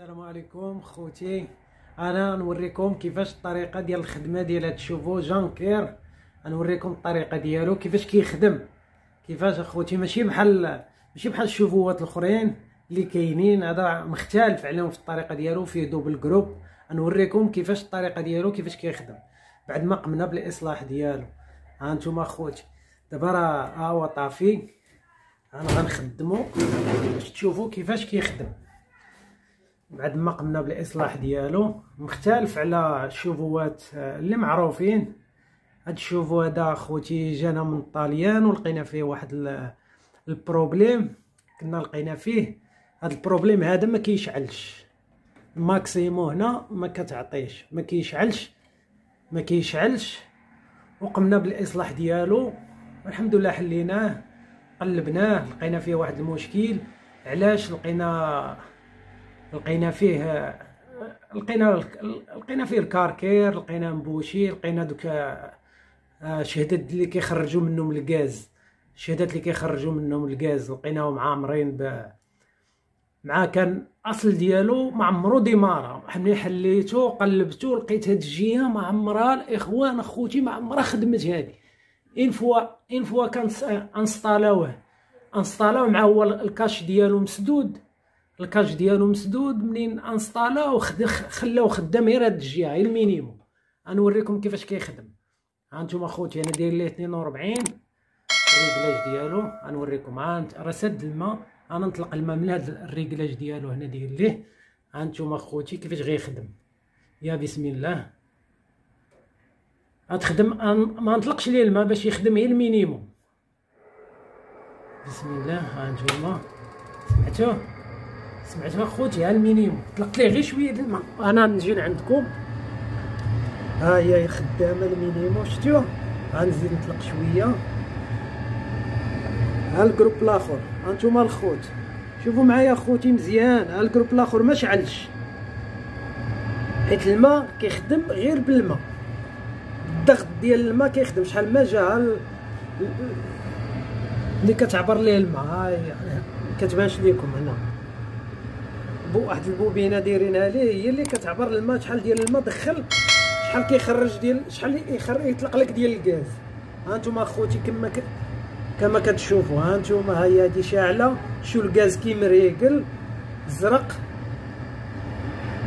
السلام عليكم خوتي. انا نوريكم كيفاش الطريقه ديال الخدمه ديال هاد الشوفو جانكير. نوريكم الطريقه ديالو كيفاش كيخدم. كيفاش اخوتي ماشي بحال الشوفوات الاخرين اللي كاينين، هذا مختلف عليهم في الطريقه ديالو، فيه دوبل جروب. نوريكم كيفاش الطريقه ديالو كيفاش كيخدم بعد ما قمنا بالاصلاح ديالو. ها انتم اخوتي دابا راه هو طافي، انا غنخدمو باش تشوفوا كيفاش كيخدم بعد ما قمنا بالاصلاح ديالو. مختلف على الشوفوات اللي معروفين. هاد الشوفو هذا اخوتي جانا من الطاليان ولقينا فيه واحد البروبليم. كنا لقينا فيه هاد البروبليم هذا ما كيشعلش الماكسيمو هنا، ما كتعطيش، ما كيشعلش. وقمنا بالاصلاح ديالو والحمد لله حليناه، قلبناه، لقينا فيه واحد المشكل. علاش لقينا فيه الكاركير، لقينا مبوشي، لقينا دوك شهدات اللي كيخرجوا منهم الغاز، لقيناهم عامرين مع كان اصل ديالو معمرو ديمارا. ملي حليتو قلبتو لقيت هاد الجهه معمرها الاخوان اخوتي، معمرها خدمت هادي. ان فوا كان انستالاوه مع هو الكاش ديالو مسدود. منين انستالاو خلاو خدام غير هاد الجهه، غير المينيموم. غنوريكم كيفاش كيخدم. ها انتم اخوتي انا داير ليه 42 الريكلاج ديالو. غنوريكم. راه سد الماء، انا نطلق الماء من هاد الريكلاج ديالو هنا داير ليه. ها انتم اخوتي كيفاش غيخدم. يا بسم الله. غتخدم، ما نطلقش ليه الماء باش يخدم غير المينيموم. بسم الله. ها انتم سمعتوا اخوتي، ها المينيموم طلقت ليه غير شويه د الماء. انا نجي لعندكم، ها هي خدامه المينيموم، شفتوا؟ غنزيد نطلق شويه. ها الجروب الاخر، ها انتم الخوت شوفوا معايا اخوتي مزيان. ها الجروب الاخر ما شعلش، حيت الماء كيخدم غير بالماء، الضغط ديال الماء كيخدم. شحال ما جا اللي كتعبر ليه الماء، ها هي كتبانش ليكم هنا واحد البوبينه دايرينها ليه، هي اللي كتعبر الماء. شحال ديال الماء دخل، شحال كيخرج ديال، شحال يطلق لك ديال الغاز. ها انتم اخوتي كما كتشوفوا. ها انتم هي هادي شاعله، شو الغاز كيمريقل زرق.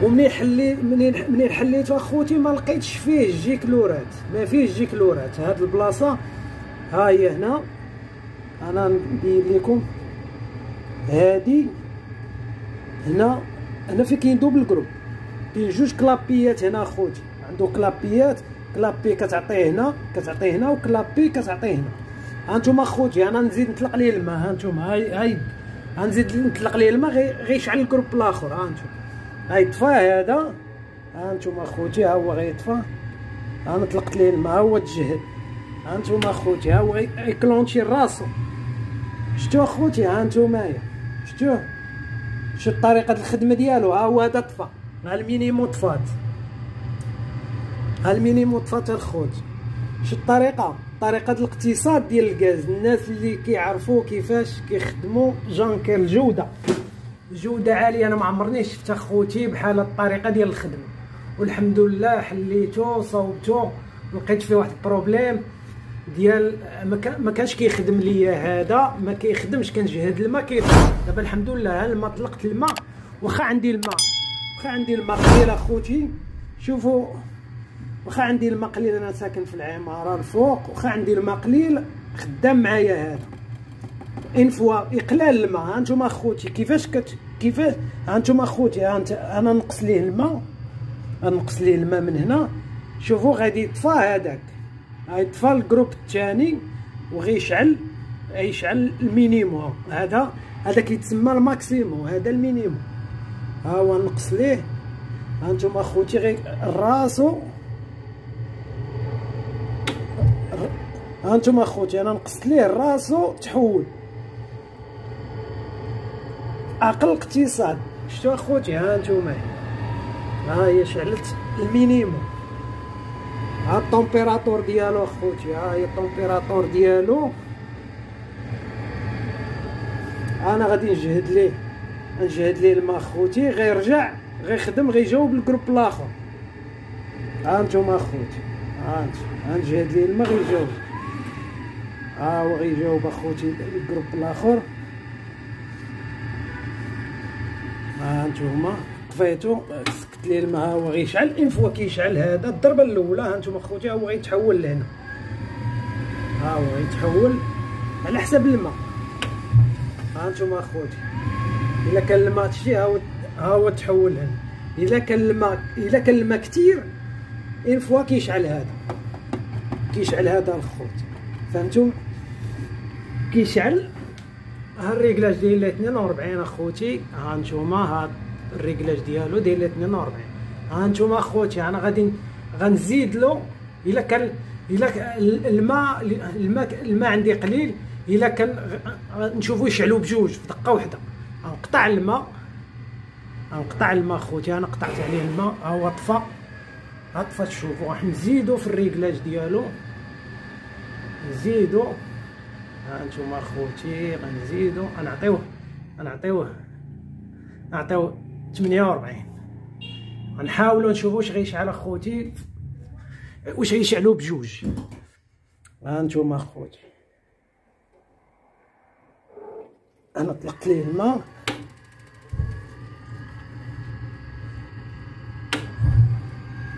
ومنين حليتو اخوتي ما لقيتش فيه جيكلورات، ما فيهش جيكلورات. هاد البلاصه ها هي هنا، انا نبين لكم. هادي هنا في كاين دوبل جروب، كاين جوج كلابيات هنا اخوتي. عنده كلابيات، كلابي كتعطيه هنا وكلابي كتعطيه هنا. ها انتم اخوتي انا نزيد نطلق ليه الماء. ها انتم هاي غنزيد نطلق ليه الماء غيشعل الجروب الاخر. ها انتم هاي طفى هذا. ها انتم اخوتي ها هو غيطفى. انا طلقت ليه الماء، ها هو تجهد. ها انتم اخوتي ها هو يكلونشي راسو. شفتوا اخوتي؟ ها انتم شفتوا طريقه الخدمه ديالو. ها هو هذا طفى، ها المينيمو طفات، الخوت. شو طريقه الاقتصاد ديال الغاز. الناس اللي كيعرفوا كيفاش كيخدموا جانكير، الجوده عاليه. انا ما عمرني شفت اخوتي بحال الطريقه ديال الخدمه، والحمد لله حليتو صوبتو. لقيت فيه واحد البروبليم ديال ما كانش كيخدم ليا، هذا ما كيخدمش، كنجهد الماء كيطلع. دابا الحمد لله الماء طلقت الماء، واخا عندي الماء قليل اخوتي. شوفوا، واخا عندي الماء قليل، انا ساكن في العماره الفوق، واخا عندي الماء قليل خدام معايا هذا. ان فوا اقلال الماء. ها انتم اخوتي كيفاش ها انتم اخوتي انا نقص ليه الماء، من هنا. شوفوا غادي يطفى هذاك، غيطفى الجروب الثاني وغيشعل المينيموم. هذا كيتسمى الماكسيموم، هذا المينيموم. ها هو نقص ليه. ها انتم اخوتي غير راسو. ها انتم اخوتي انا نقصت ليه راسو، تحول اقل اقتصاد. شفتوا اخوتي؟ ها انتم ها هي شعلت المينيموم. ها الطومبيراتور ديالو اخوتي، ها هي الطومبيراتور ديالو. انا غادي نجهد ليه الماء خوتي، غيرجع غيخدم غيجاوب الجروب الاخر. ها انتم اخوتي، ها نجي هاد الماء غيجاوب، ها هو غيجاوب اخوتي الجروب الاخر. ها انتوما طفيتو سكت لي الماء، ها هو غيشعل. ان فوا كيشعل هذا الضربه الاولى، ها انتم اخوتي، ها هو غيتحول لهنا، ها هو غيتحول على حسب الماء. ها انتم اخوتي، الا كان الماء تشتي ها هو تحول هنا. الا كان الماء كثير، ان فوا كيشعل هذا الخوت، فهمتم؟ كيشعل. ها الريكلاج ديال 42 اخوتي، ها نتوما، ها الريكلاج ديالو داير 42. ها نتوما اخوتي، انا غادي غنزيد له. الا كان الماء عندي قليل، الا كان نشوفو يشعلوا بجوج في دقه واحده، غنقطع الماء اخوتي. انا قطعت عليه الماء، ها هو طفى. تشوفوا راح نزيدو في الريكلاج ديالو، نزيدو. ها انتم اخوتي غنزيدو، غنعطيوه 48. غنحاولوا نشوفوا واش غيشعل اخوتي، واش غيشعلوا بجوج. ها انتم اخوتي، انا طلقت ليه الماء.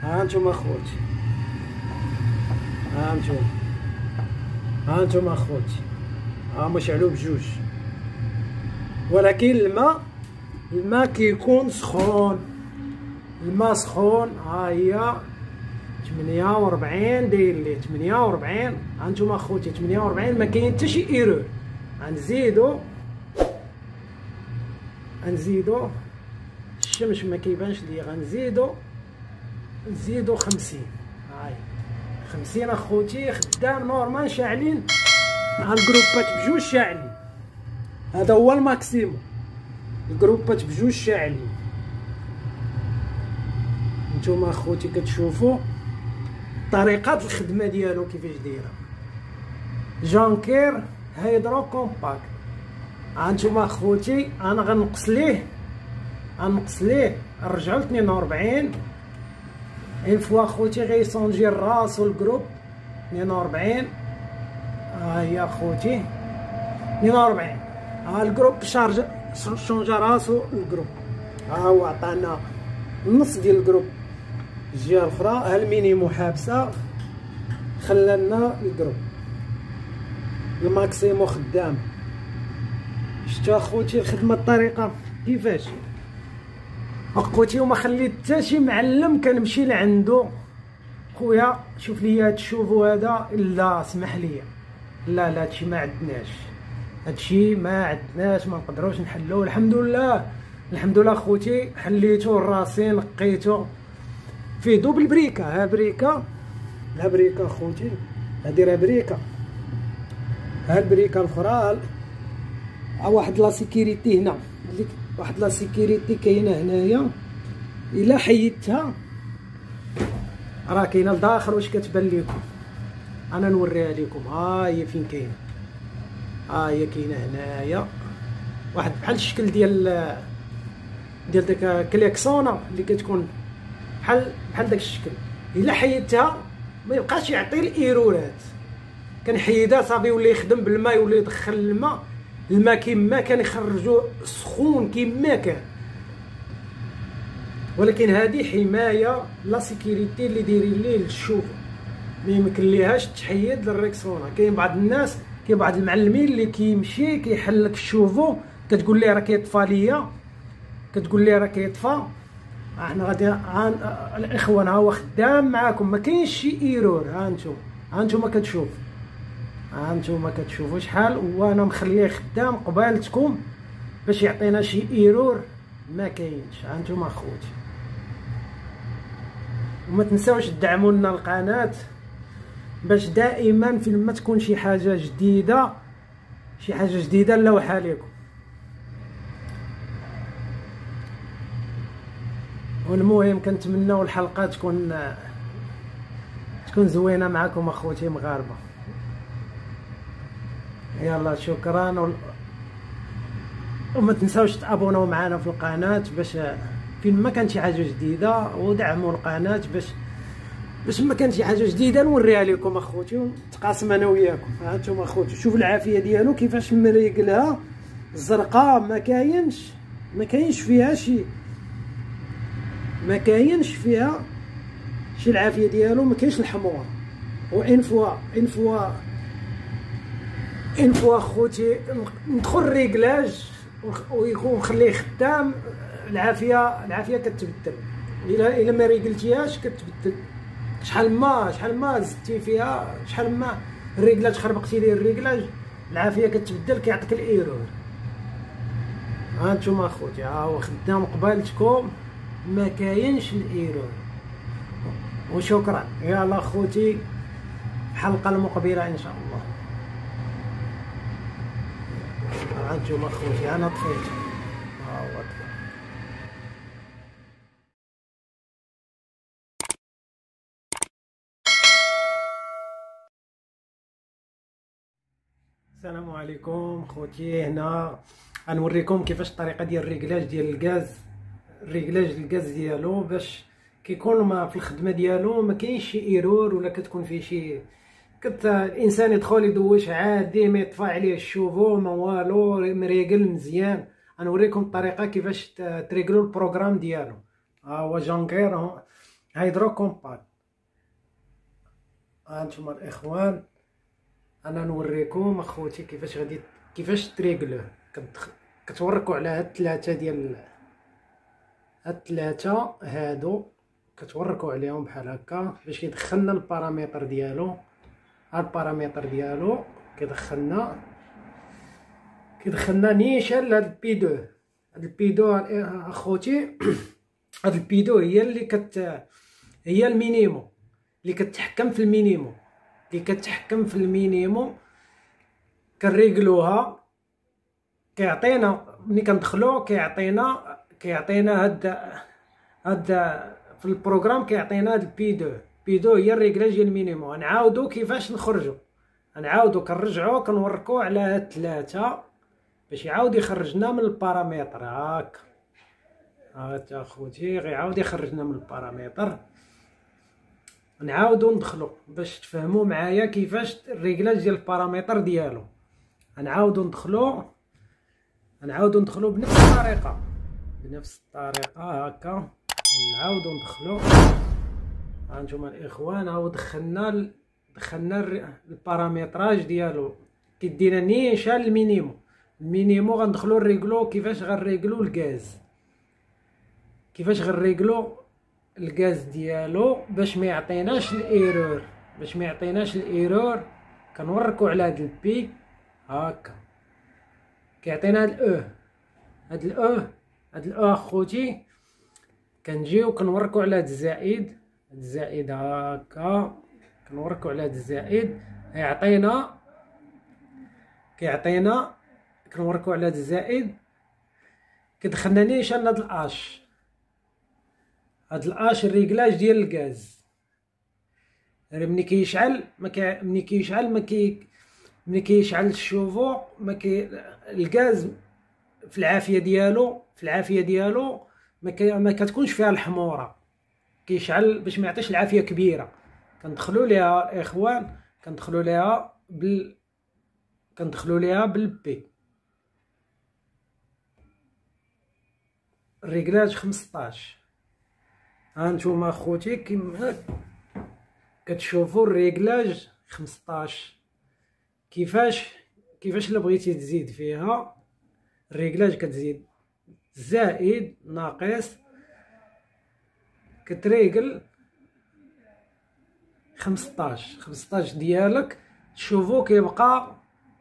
ها انتم اخوتي، ها انتم اخوتي، هما شعلوا بجوج. ولكن الماء كيكون سخون، الماء سخون. ها هي 48 داير ليه 48. ها انتم اخوتي 48، ما كاين حتى شي ايرور. غنزيدو الشمس ما كيبانش ليا، نزيدو 50. هاي 50 اخوتي خدام نورمال شاعلين. ها الجروبات بجوج شاعلين، هذا هو الماكسيموم. الجروبات بجوج شاعلين. نتوما اخوتي كتشوفوا طريقه الخدمه ديالو كيفاش دايره. جانكير هيدرو كومباكت. ها نتوما اخوتي، انا غنقص ليه نرجعو ل 42. ان فوا اخوتي غيصونجي راسو الجروب 42. ها هي اخوتي 42. ها الجروب شونجا راسو الجروب. ها هو عطانا النص ديال الجروب الجهه الاخرى. ها المينيمو حابسه، خلانا الجروب الماكسيمو خدام. شتو اخوتي الخدمه الطريقه كيفاش اخوتي؟ وما خليت حتى شي معلم كنمشي لعندو خويا شوف لي هاد الشوفو هذا، لا اسمح لي، لا هادشي ما عندناش، ما نقدروش نحلوه. الحمد لله اخوتي، حليتو راسي، نقيتو فيه دوبل بريكه. ها بريكه اخوتي، هادي راه بريكه. ها البريكه الاخرى، ها واحد لا سيكوريتي هنا، واحد لا سيكوريتي كاينه هنايا. الا حيدتها راه كاينه لداخل. واش كتبان لكم؟ انا نوريها لكم. ها هي فين كاينه، ها هي كاينه هنايا، واحد بحال الشكل ديال داك كليكسونه اللي كتكون بحال داك الشكل. الا حيدتها ما يبقاش يعطي الايرورات. كنحيدها صافي ولا يخدم بالماء ولا يدخل الماء كيما كان يخرجو سخون كيما كان. ولكن هذه حمايه لا سيكوريتي اللي دايرين ليه للشوفه، ما يمكن ليهاش تحيد للريكسونا. كاين بعض الناس، كاين بعض المعلمين اللي كيمشي كيحلك الشوفو، كتقول ليه راه كيطفى ليا، كتقول ليه راه كيطفى. احنا غادي الاخوان ها هو خدام معاكم، ما كاينش شي ايرور. ها انتم كتشوفوا شحال وانا مخليه خدام قبالتكم باش يعطينا شي ايرور ما كاينش. ها انتم اخوتي، وما تنساوش تدعموا لنا القناه باش دائما فين ما تكون شي حاجه جديده نلوحها لكم. والمهم كنتمناو الحلقه تكون زوينه معكم اخوتي مغاربه. يلا شكرا، وما تنساوش تابوناو معنا في القناه باش فين ما كان شي حاجه جديده، ودعموا القناه باش ما كان شي حاجه جديده نوريها لكم اخوتي ونتقاسم انا وياكم. ها انتم اخوتي شوف العافيه ديالو كيفاش مريقلها الزرقاء، ما كاينش فيها شي العافيه ديالو، ما كاينش الحمور. وان فوا اخوتي ندخل الريكلاج ويكون نخليه خدام، العافيه كتبدل. الا ما ريقلتيهاش كتبدل. شحال ما زدتي فيها، شحال ما الريكلاج خربقتي ليه الريكلاج، العافيه كتبدل كيعطيك الايرور. ها انتم اخوتي ها هو خدام قبالتكم، ما كاينش الايرور. وشكرا. يلا اخوتي الحلقه المقبله ان شاء الله. ها انتم اخوتي انا طفيت. ها هو طفيت. السلام عليكم خوتي. هنا غنوريكم كيفاش الطريقه ديال الريكلاج ديال الغاز، ديالو باش كيكون ما في الخدمه ديالو ما كاينش شي ايرور، ولا كتكون فيه شي الانسان يدخل يدوش عادي ما يطفى عليه الشوفو ما والو، مريقل مزيان. غنوريكم الطريقه كيفاش تريكلو البروغرام ديالو. ها هو جونكير هيدرو كومباكت. ها انتم الاخوان انا نوريكم اخوتي كيفاش تريكلوه. كتوركوا على هاد الثلاثه هادو، كتوركوا عليهم بحال هكا باش يدخلنا البارامتر ديالو. هاد البارامتر ديالو كيدخلنا نيشان لهاد البي2. اخوتي هاد البي2 هي اللي هي المينيموم اللي كتحكم في المينيموم، كنريكلوها. كيعطينا ملي كندخلو كيعطينا هاد في البروغرام كيعطينا هاد البي2 هي الريكلاج ديال المينيموم. نعاودو كيفاش نخرجو، كنرجعو كنوركو على هاد الثلاثه باش يعاود يخرجنا من البارامتر. هاكا تا اخوتي غيعاود يخرجنا من البارامتر. نعاودو ندخلو باش تفهموا معايا كيفاش الريكلاج ديال البارامتر ديالو. نعاودو ندخلو بنفس الطريقه هكا. نعاودو ندخلو. ها نتوما الاخوان هاو دخلنا البارامتراج ديالو، كيدينا نيشان المينيموم. غندخلو نريكلو كيفاش غنريكلو الغاز ديالو باش ما يعطيناش الايرور. كنوركو على هاد البي هكا كيعطينا هاد الاو اخوتي. كنجيو كنوركو على هاد الزائد هكا، كنوركو على هاد الزائد كيعطينا كنوركو على هاد الزائد كيدخلنا نيشان هاد الاش الريكلاج ديال الغاز. ملي كيشعل الشوفو الغاز في العافيه ديالو ما كتكونش فيها الحموره، كيشعل باش ما يعطيش العافيه كبيره. كندخلوا ليها الاخوان كندخلوا ليها بالبي الريكلاج 15. ها نتوما اخوتي كيما كتشوفوا الريكلاج 15 كيفاش الا بغيتي تزيد فيها الريكلاج كتزيد زائد ناقص كتريكل 15 ديالك. تشوفو كيبقى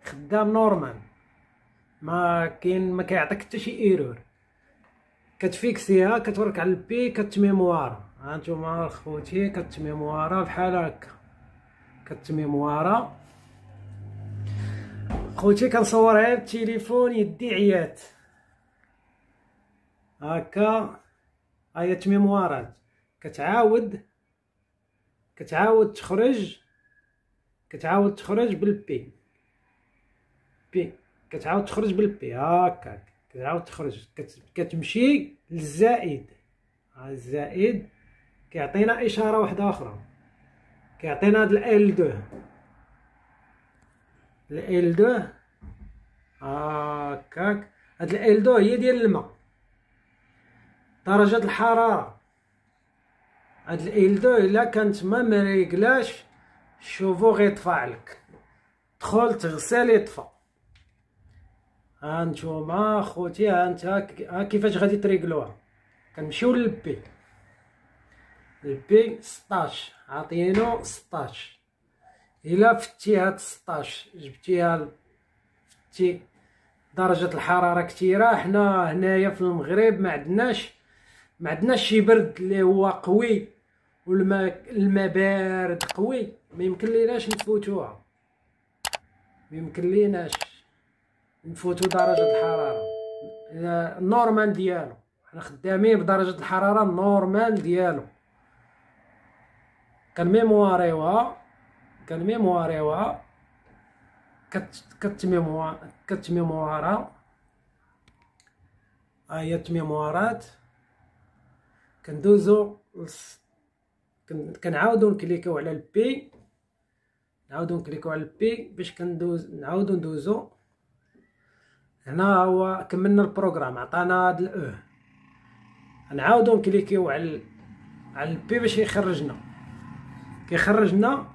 خدام نورمال، ما كيعطيك حتى شي ايرور. كتفيكسيها كتورك على البي كتميموارا. ها نتوما اخوتي كتميموارا بحال هكا خوتي. كنصورها بالتليفون يدي عيات هكا. هي تميموارات كتعاود تخرج بالبي كتعاود تخرج بالبي هكا. كتعاود تخرج كتمشي للزائد الزائد كيعطينا اشاره واحده اخرى، كيعطينا هاد ال L2 هكاك. هاد ال L2 هي ديال الماء، درجه الحراره. هاد ال L2 الا كانت ما مريقلاش شوفو غيطفى لك، دخل تغسل يطفى. ها نتوما خوتي، ها انت ها كيفاش غادي تريقلوها. كنمشيو للبي، البي 16 عاطينو 16. الا فتي هاد 16 جبتيها فتي درجة الحرارة كثيرة. حنا هنايا في المغرب ما عندناش شي برد اللي هو قوي والماء بارد قوي، ما يمكن ليناش نفوتوها، ما يمكن ليناش نفوتو درجة الحرارة النورمال ديالو. حنا خدامين بدرجة الحرارة النورمال ديالو. كنميمواريوها كتميموارا. ها هي التميموارات. كندوزو كنعاودو نكليكيو على البي، باش نعاودو ندوزو. هنا هو كملنا البروغرام، عطانا هاد الاو، نعاودو نكليكيو على البي باش كيخرجنا.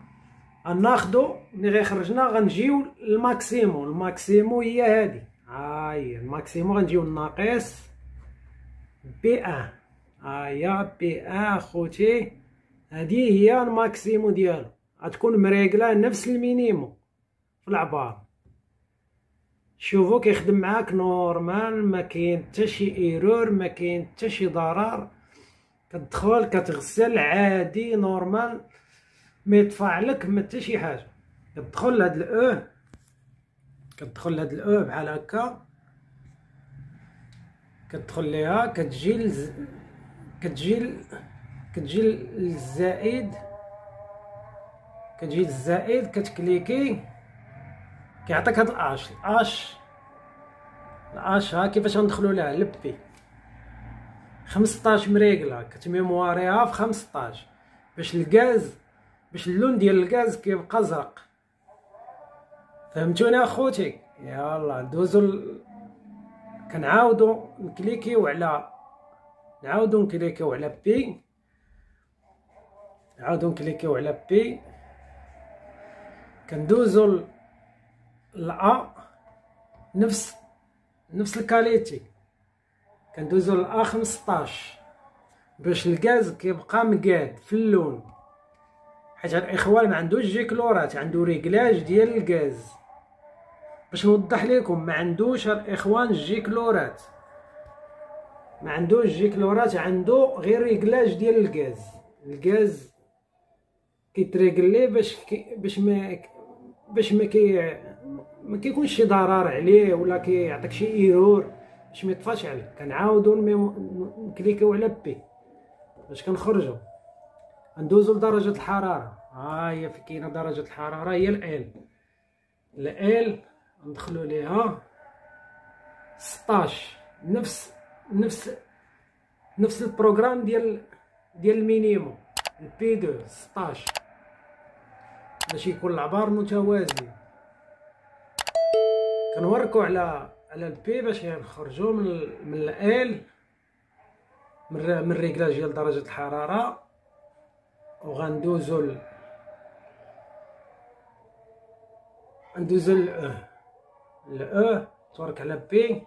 غناخدو ملي غيخرجنا غنجيو الماكسيمو هي هادي. ها هي الماكسيمو، غنجيو الناقص بي ان. ها هي بي ان خوتي، هادي هي الماكسيمو ديالو. غتكون مريقله نفس المينيمو في العبار. شوفو كيخدم معاك نورمال، ما كاين حتى شي ايرور، ما كاين حتى شي ضرر. كتدخل كتغسل عادي نورمال، ما يطفع لك ما حتى شي حاجه. كتدخل لهاد الاو بحال هكا، كتدخل ليها، كتجي للزائد، كتكليكي كيعطيك هاد الاش. ها كيفاش غندخلو لها لبي 15 مريقله، كتميمواريها في 15 باش اللون ديال الغاز كيبقى زرق. فهمتوني اخوتي؟ يلا ندوزو كنعاودو نكليكيو على بي، كندوزو لا نفس الكاليتي، كندوزو لا 15 باش الغاز كيبقى مقاد في اللون. حيت الاخوان ما عندوش جيكلورات، عنده ريكلاج ديال الغاز. باش نوضح لكم، ما عندوش الاخوان الجيكلورات، عنده غير ريكلاج ديال الغاز كيتريكلي باش ما كيكونش شي ضرر عليه ولا كيعطيك شي ايرور، باش ما يطفاش عليك. كنعاودو نكليكيو على بي باش كنخرجو، ندوزو لدرجة الحرارة. ها هي في كاينه درجة الحرارة هي ال ندخلو ليها 16. نفس البروغرام ديال المينيموم البي 2 16 باش يكون العبار متوازي. كنوركو على البي باش نخرجو من ال من الريكلاج ديال درجة الحرارة، وغندوزو ندوزو الاو تورك على بي